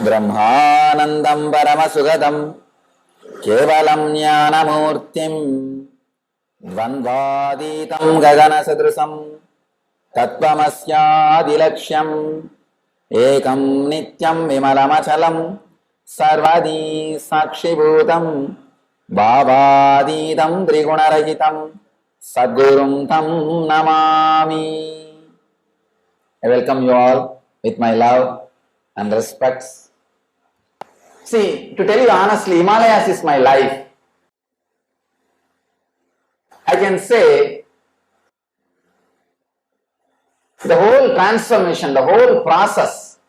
ब्रह्मानंदं परमसुखदं केवलं ज्ञानमूर्तिं द्वन्द्वातीतं गगनसदृशं तत्त्वमस्यादिलक्ष्यम् एकं नित्यं विमलमचलं सर्वदी साक्षिभूतं भावातीतं त्रिगुणरहितं सद्गुरुं तं Namami. I welcome you all with my love and respects. See, to tell you honestly, Himalayas is my life. I can say the whole transformation, the whole process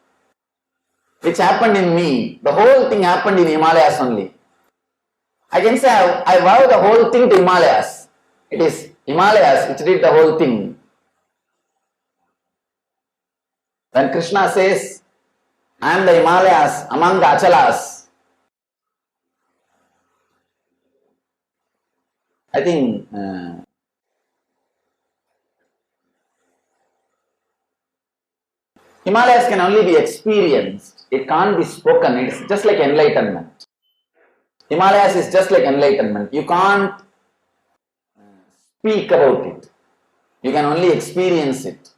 which happened in me, the whole thing happened in Himalayas only. I can say I vow the whole thing to Himalayas. It is Himalayas which did the whole thing. When Krishna says, I am the Himalayas among the Achalas, I think Himalayas can only be experienced. It can't be spoken. It's just like enlightenment. Himalayas is just like enlightenment. You can't speak about it. You can only experience it.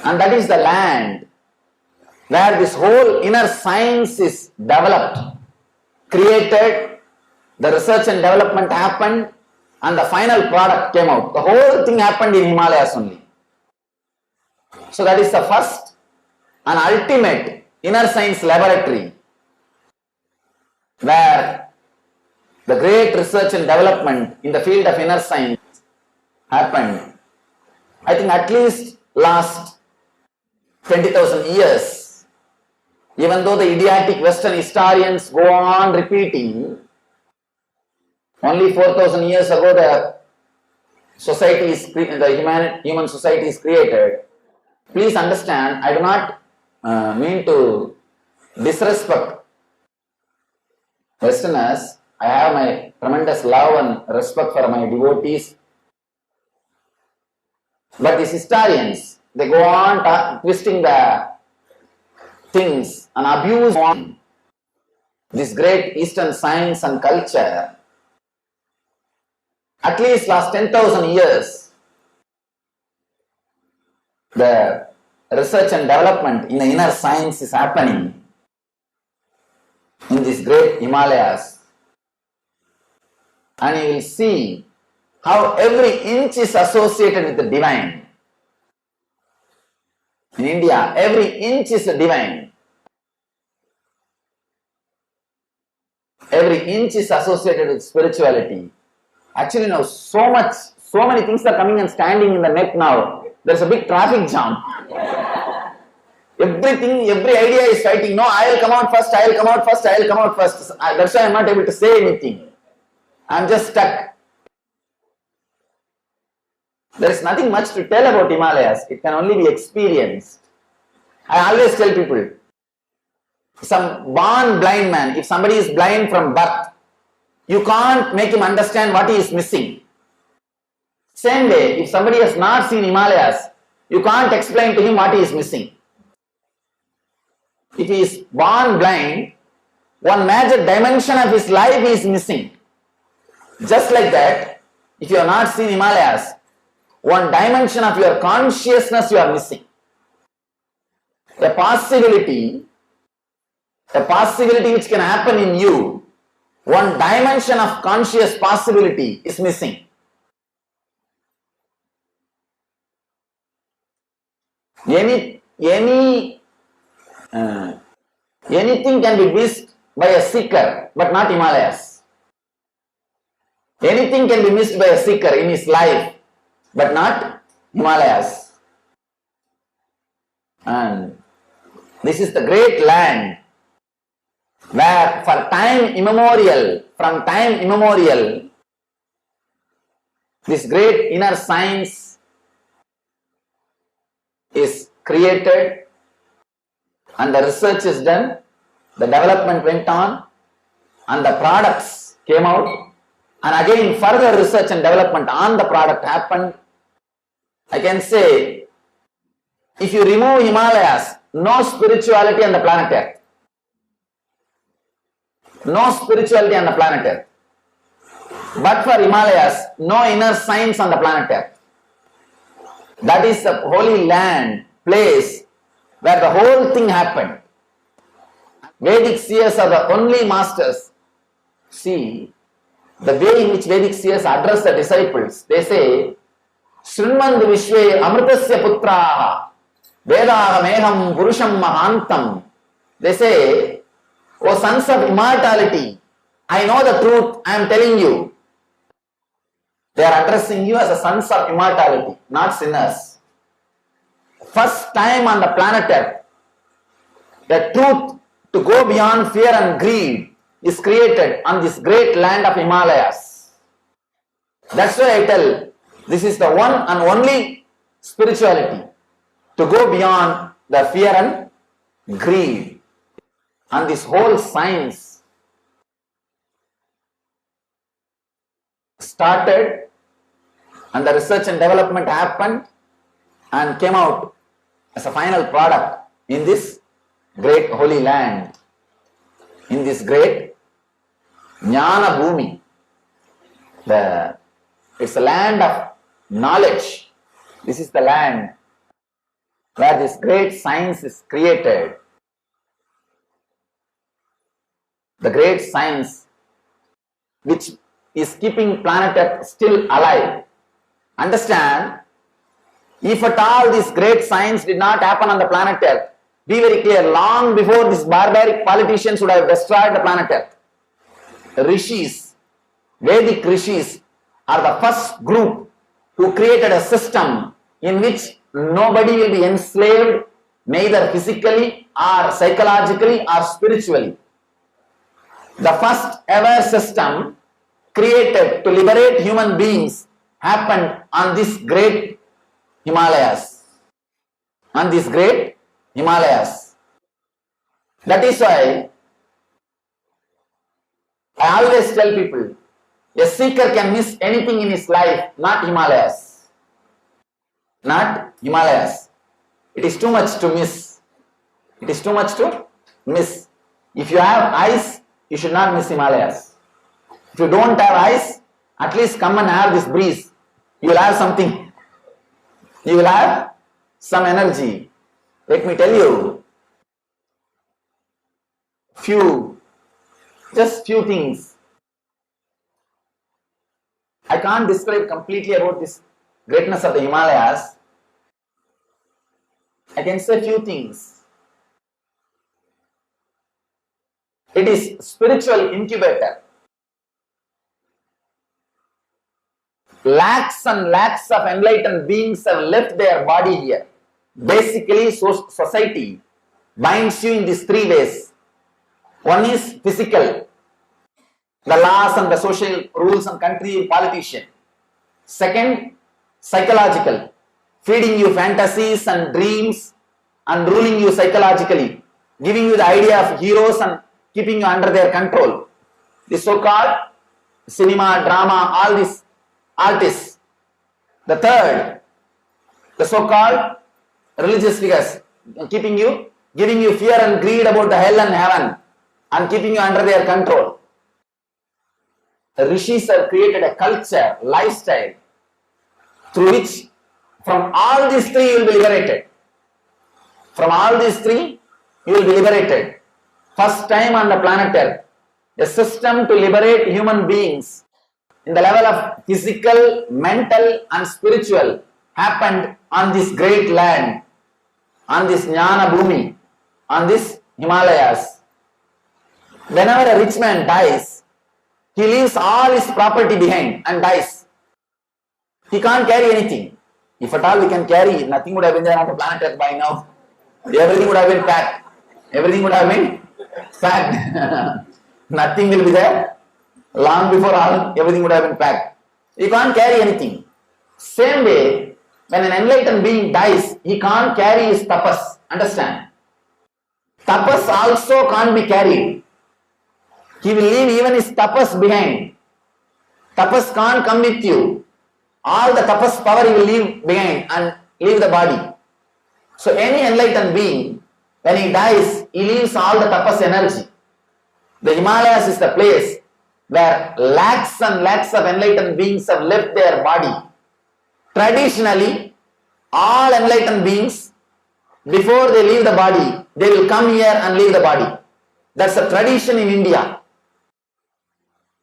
And that is the land where this whole inner science is developed, created, the research and development happened, and the final product came out. The whole thing happened in Himalayas only. So that is the first and ultimate inner science laboratory where the great research and development in the field of inner science happened. I think at least last 20,000 years, even though the idiotic Western historians go on repeating, only 4,000 years ago the society is, the human society is created. Please understand, I do not mean to disrespect Westerners. I have my tremendous love and respect for my devotees. But these historians, they go on twisting the things and abuse on this great Eastern science and culture. At least last 10,000 years, the research and development in the inner science is happening in this great Himalayas. And you will see how every inch is associated with the divine. In India, every inch is divine. Every inch is associated with spirituality. Actually now so many things are coming and standing in the net now. There's a big traffic jam. Everything, every idea is fighting. No, I will come out first, I will come out first, I will come out first. That's why I am not able to say anything. I am just stuck. There is nothing much to tell about Himalayas. It can only be experienced. I always tell people, some born blind man, if somebody is blind from birth, you can't make him understand what he is missing. Same way, if somebody has not seen Himalayas, you can't explain to him what he is missing. If he is born blind, one major dimension of his life is missing. Just like that, if you have not seen Himalayas, one dimension of your consciousness you are missing. A possibility which can happen in you, one dimension of conscious possibility is missing. Anything can be missed by a seeker, but not Himalayas. Anything can be missed by a seeker in his life, but not Himalayas. And this is the great land where from time immemorial, this great inner science is created, and the research is done, the development went on, and the products came out, and again further research and development on the product happened. I can say, if you remove Himalayas, no spirituality on the planet Earth. No spirituality on the planet Earth. But for Himalayas, no inner science on the planet Earth. That is the holy land, place where the whole thing happened. Vedic seers are the only masters. See, the way in which Vedic seers address the disciples, they say, Srinmand Vishwe Amritasya Putraha Vedaha Meham Purusham Mahantam. They say, O sons of immortality, I know the truth, I am telling you. They are addressing you as a sons of immortality, not sinners. First time on the planet Earth, the truth to go beyond fear and greed is created on this great land of Himalayas. That's why I tell, this is the one and only spirituality to go beyond the fear and greed. And this whole science started, and the research and development happened and came out as a final product in this great holy land, in this great Jnana Bhumi. It's a land of knowledge. This is the land where this great science is created. The great science which is keeping planet Earth still alive. Understand, if at all this great science did not happen on the planet Earth, be very clear, long before these barbaric politicians would have destroyed the planet Earth. Rishis, Vedic Rishis are the first group who created a system in which nobody will be enslaved, neither physically or psychologically or spiritually. The first ever system created to liberate human beings happened on this great Himalayas. On this great Himalayas. That is why I always tell people, a seeker can miss anything in his life, not Himalayas. Not Himalayas. It is too much to miss. It is too much to miss. If you have eyes, you should not miss Himalayas. If you don't have eyes, at least come and have this breeze. You will have something. You will have some energy. Let me tell you just few things. I can't describe completely about this greatness of the Himalayas. I can say few things. It is spiritual incubator. Lakhs and lakhs of enlightened beings have left their body here. Basically, society binds you in these three ways. One is physical, the laws and the social rules and country politician. Second, psychological, feeding you fantasies and dreams and ruling you psychologically, giving you the idea of heroes and keeping you under their control. The so-called cinema, drama, all these artists. The third, the so-called religious figures, giving you fear and greed about the hell and heaven and keeping you under their control. The rishis have created a culture, lifestyle, through which from all these three you will be liberated. From all these three you will be liberated. First time on the planet Earth, a system to liberate human beings in the level of physical, mental and spiritual happened on this great land, on this Jnana Bhumi, on this Himalayas. Whenever a rich man dies, he leaves all his property behind and dies. He can't carry anything. If at all we can carry, nothing would have been there on the planet Earth by now. Everything would have been packed. Everything would have been packed. Nothing will be there. Long before everything would have been packed. You can't carry anything. Same way, when an enlightened being dies, he can't carry his tapas. Understand? Tapas also can't be carried. He will leave even his tapas behind. Tapas can't come with you. All the tapas power he will leave behind and leave the body. So any enlightened being, when he dies, he leaves all the tapas energy. The Himalayas is the place where lakhs and lakhs of enlightened beings have left their body. Traditionally, all enlightened beings, before they leave the body, they will come here and leave the body. That's a tradition in India.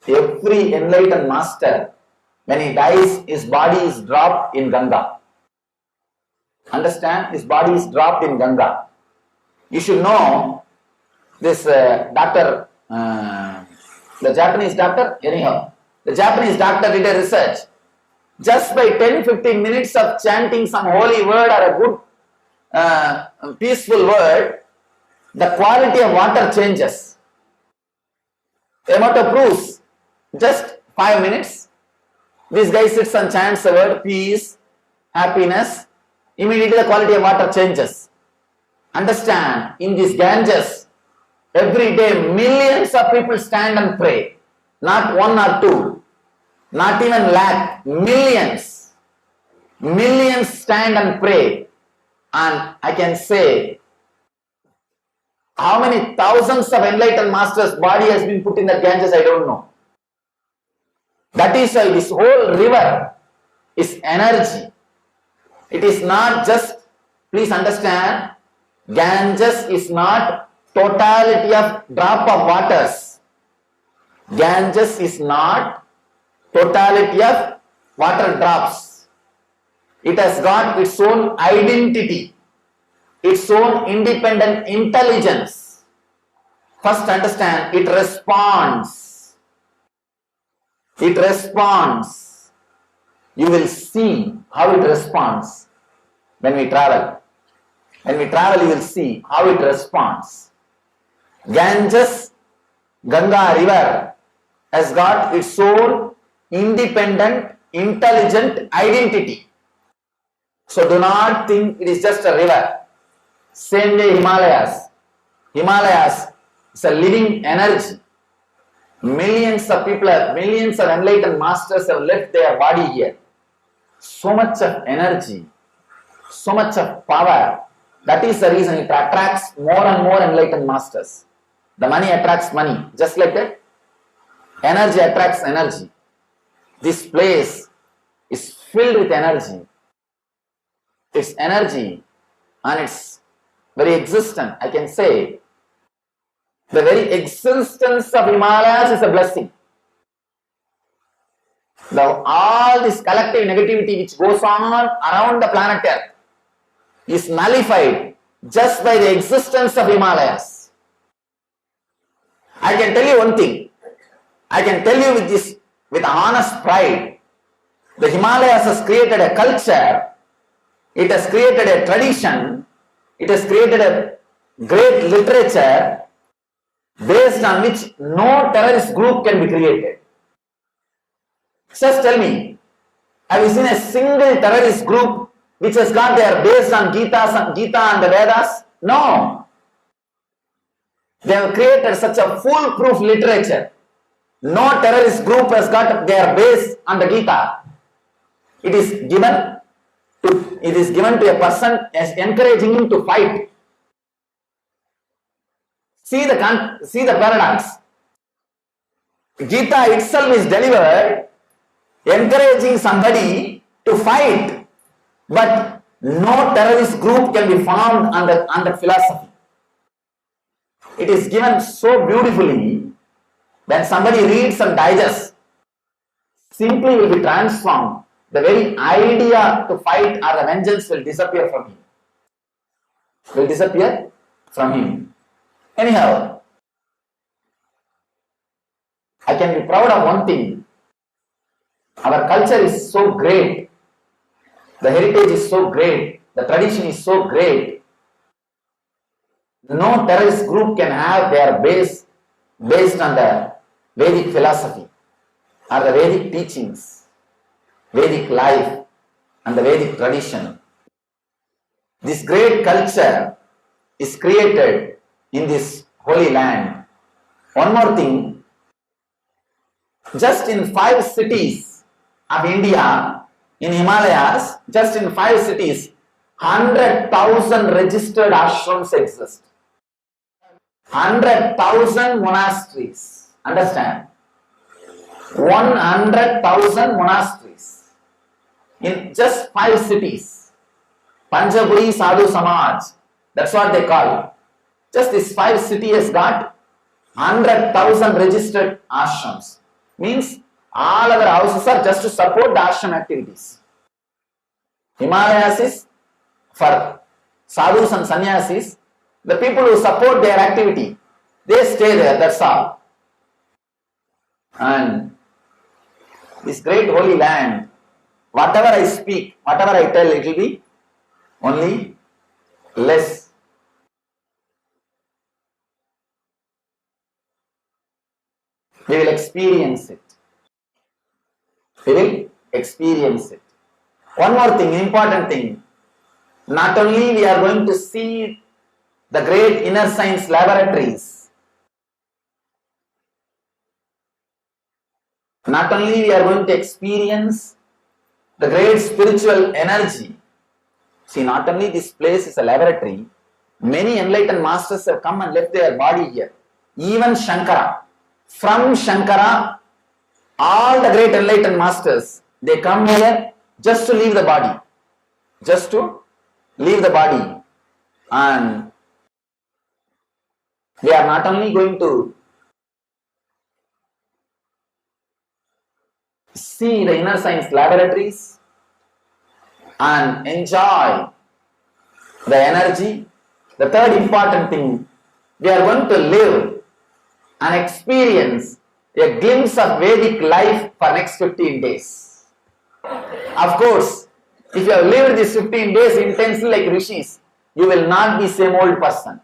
Every enlightened master, when he dies, his body is dropped in Ganga. Understand? His body is dropped in Ganga. You should know this doctor, the Japanese doctor, anyhow. The Japanese doctor did a research. Just by 10-15 minutes of chanting some holy word or a good, peaceful word, the quality of water changes. Emoto proves just 5 minutes. This guy sits and chants the word peace, happiness. Immediately the quality of water changes. Understand, in this Ganges, every day millions of people stand and pray. Not one or two, not even lakh, millions. Millions stand and pray. And I can say, how many thousands of enlightened masters' body has been put in the Ganges, I don't know. That is why this whole river is energy. It is not just, please understand, Ganges is not totality of drop of waters. Ganges is not totality of water drops. It has got its own identity, its own independent intelligence. First understand, it responds. It responds. You will see how it responds when we travel. When we travel, you will see how it responds. Ganges, Ganga river, has got its own independent, intelligent identity. So do not think it is just a river. Same way Himalayas. Himalayas is a living energy. Millions of people, millions of enlightened masters have left their body here. So much of energy, so much of power. That is the reason it attracts more and more enlightened masters. The money attracts money. Just like that, energy attracts energy. This place is filled with energy. Its energy and its very existence, I can say, the very existence of Himalayas is a blessing. All this collective negativity which goes on around the planet Earth is nullified just by the existence of Himalayas. I can tell you one thing. I can tell you with this, with honest pride, the Himalayas has created a culture, it has created a tradition, it has created a great literature based on which no terrorist group can be created. Just tell me, have you seen a single terrorist group which has got their base on Gita and the Vedas? No. They have created such a foolproof literature. No terrorist group has got their base on the Gita. It is given to a person as encouraging him to fight. See the paradox. Gita itself is delivered encouraging somebody to fight, but no terrorist group can be formed on the philosophy. It is given so beautifully. When somebody reads and digests, simply will be transformed. The very idea to fight or the vengeance will disappear from him. Will disappear from him. Anyhow, I can be proud of one thing. Our culture is so great. The heritage is so great. The tradition is so great. No terrorist group can have their base based on the Vedic philosophy or the Vedic teachings, Vedic life and the Vedic tradition. This great culture is created in this holy land. One more thing, just in 5 cities of India, in Himalayas, just in 5 cities, 100,000 registered ashrams exist. 100,000 monasteries. Understand? 100,000 monasteries in just 5 cities. Panjaguri Sadhu Samaj, that's what they call. Just this 5 cities has got 100,000 registered ashrams. Means all other houses are just to support the ashram activities. Himalayas is for sadhus and sannyasis, the people who support their activity, they stay there, that's all. And this great holy land, whatever I speak, whatever I tell, it will be only less. We will experience it. We will experience it. One more thing, important thing. Not only we are going to see the great inner science laboratories, not only we are going to experience the great spiritual energy. See, not only this place is a laboratory, many enlightened masters have come and left their body here. Even Shankara. From Shankara, all the great enlightened masters, they come here just to leave the body. Just to leave the body. And we are not only going to see the inner science laboratories and enjoy the energy. The third important thing, we are going to live and experience a glimpse of Vedic life for next 15 days. Of course, if you have lived these 15 days intensely like rishis, you will not be same old person.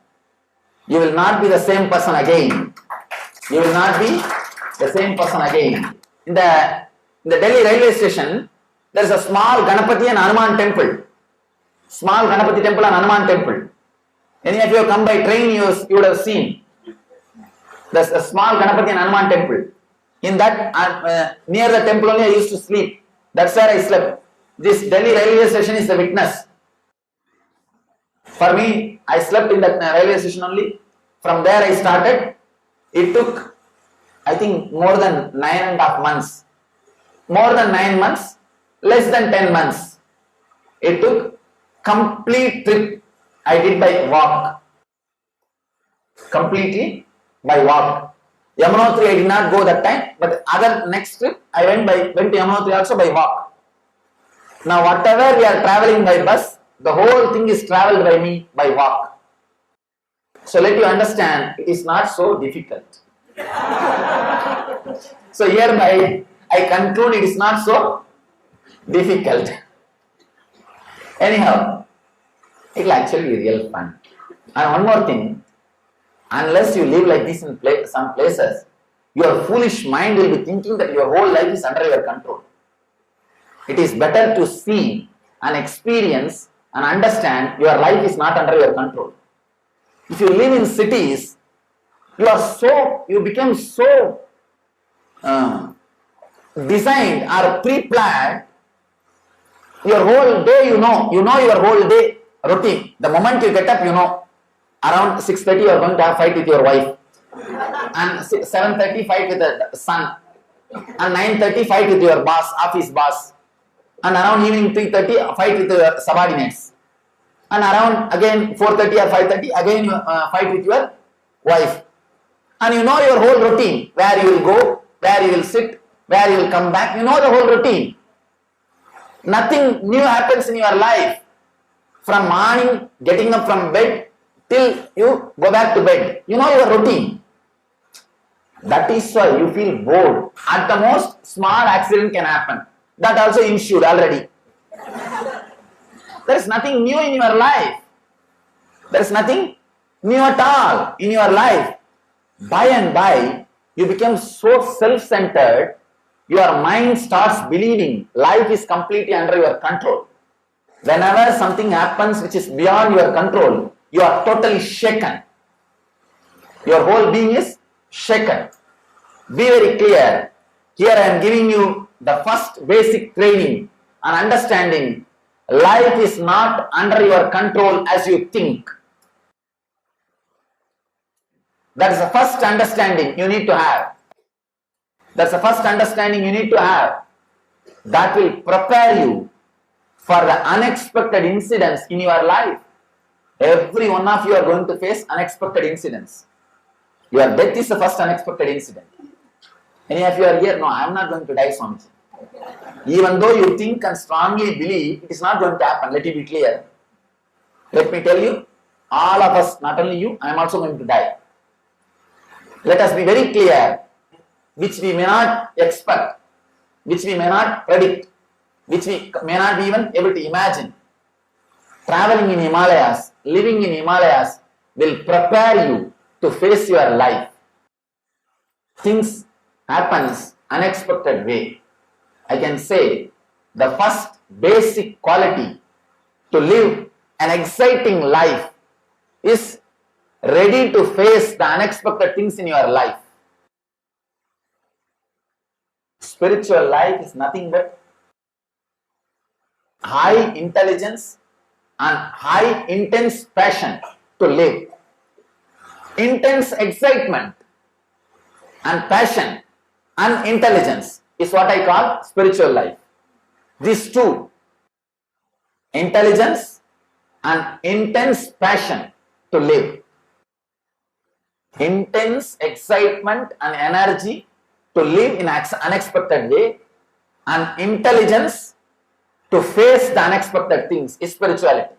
You will not be the same person again. You will not be the same person again. In the Delhi railway station, there is a small Ganapati and Hanuman temple. Small Ganapati temple and Hanuman temple. Any of you have come by train, you would have seen. There's a small Ganapati and Hanuman temple. In that, near the temple only I used to sleep. That's where I slept. This Delhi railway station is the witness. For me, I slept in that railway station only. From there I started. It took, I think, more than 9.5 months. More than 9 months, less than 10 months. It took complete trip I did by walk. Completely by walk. Yamunotri I did not go that time, but other next trip I went to Yamunotri also by walk. Now whatever we are traveling by bus, the whole thing is travelled by me by walk. So let you understand, it is not so difficult. So hereby I conclude it is not so difficult. Anyhow, it will actually be real fun. And one more thing, unless you live like this in some places, your foolish mind will be thinking that your whole life is under your control. It is better to see and experience and understand your life is not under your control. If you live in cities, you become so designed or pre-planned. Your whole day, you know your whole day routine. The moment you get up, around 6:30 you are going to have fight with your wife, and 7:30 fight with the son, and 9:30 fight with your boss, office boss, and around evening 3:30 fight with your subordinates, and around again 4:30 or 5:30 again fight with your wife. And you know your whole routine, where you will go, where you will sit, where you will come back. You know the whole routine. Nothing new happens in your life. From morning, getting up from bed, till you go back to bed. You know your routine. That is why you feel bored. At the most, small accident can happen. That also ensued already. There is nothing new in your life. There is nothing new at all in your life. By and by, you become so self-centered, your mind starts believing life is completely under your control. Whenever something happens which is beyond your control, you are totally shaken. Your whole being is shaken. Be very clear. Here I am giving you the first basic training and understanding. Life is not under your control as you think. That is the first understanding you need to have. That's the first understanding you need to have. That will prepare you for the unexpected incidents in your life. Every one of you are going to face unexpected incidents. Your death is the first unexpected incident. Any of you are here? No, I am not going to die, Swamiji. Even though you think and strongly believe, it is not going to happen. Let it be clear. Let me tell you, all of us, not only you, I am also going to die. Let us be very clear, which we may not expect, which we may not predict, which we may not be even able to imagine. Traveling in Himalayas, living in Himalayas will prepare you to face your life. Things happens unexpected way. I can say the first basic quality to live an exciting life is ready to face the unexpected things in your life. Spiritual life is nothing but high intelligence and high intense passion to live. Intense excitement and passion and intelligence is what I call spiritual life. These two, intelligence and intense passion to live. Intense excitement and energy to live in an unexpected way, and intelligence to face the unexpected things is spirituality.